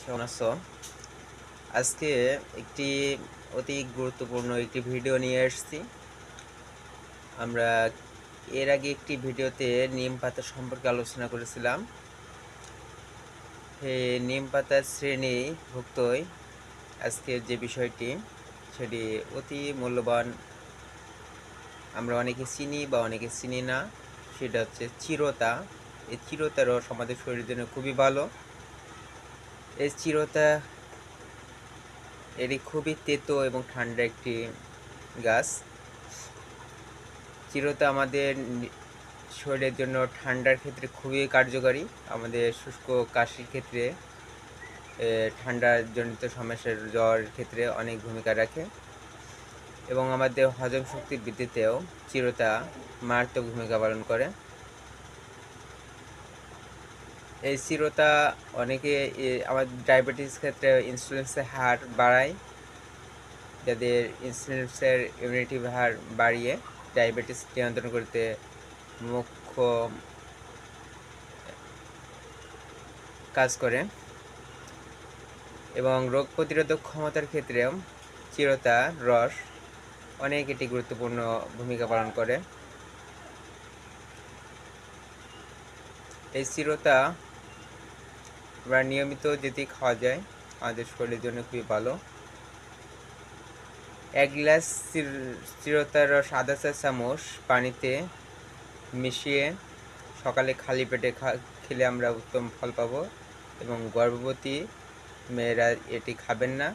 কেমন আছো? আজকে একটি অতি গুরুত্বপূর্ণ একটি ভিডিও নিয়ে এসেছি। আমরা এর আগে একটি ভিডিওতে নিম পাতা সম্পর্কে আলোচনা করেছিলাম। এই নিম পাতার শ্রেণীভুক্তই আজকের যে বিষয়টি সেটি অতি মূল্যবান। আমরা অনেকে চিনি বা অনেকে চিনি না। সেটা হচ্ছে চিরতা। এই চিরতা রস আমাদের শরীরের জন্য খুবই ভালো। এই চিরতা এটি খুবই তেতো এবং ঠান্ডা একটি গাছ। চিরতা আমাদের শরীরের জন্য ঠান্ডার ক্ষেত্রে খুবই কার্যকারী। আমাদের শুষ্ক কাশির ক্ষেত্রে, ঠান্ডা জনিত সমস্যার জ্বরের ক্ষেত্রে অনেক ভূমিকা রাখে এবং আমাদের হজম শক্তি বৃদ্ধিতেও চিরতা মারাত্মক ভূমিকা পালন করে। এই চিরতা অনেকে আমাদের ডায়াবেটিস ক্ষেত্রে ইনসুলিনের হার বাড়ায়, যাদের ইনসুলিনের ইমিউনিটি হার বাড়িয়ে ডায়াবেটিস নিয়ন্ত্রণ করতে মুখ্য কাজ করে এবং রোগ প্রতিরোধক ক্ষমতার ক্ষেত্রেও চিরতা রস অনেক একটি গুরুত্বপূর্ণ ভূমিকা পালন করে। এই চিরতা আমরা নিয়মিত যদি খাওয়া যায় আমাদের শরীরের জন্য খুবই ভালো। 1 গ্লাস চিরতার রস আধা চা চামচ পানিতে মিশিয়ে সকালে খালি পেটে খেলে আমরা উত্তম ফল পাবো এবং গর্ভবতী মেয়েরা এটি খাবেন না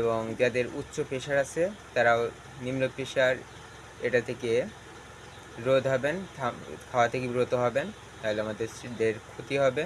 এবং যাদের উচ্চ প্রেশার আছে তারাও নিম্ন প্রেশার এটা থেকে রোধ হবেন, খাওয়া থেকে বিরত হবেন, তাহলে আমাদের ক্ষতি হবে।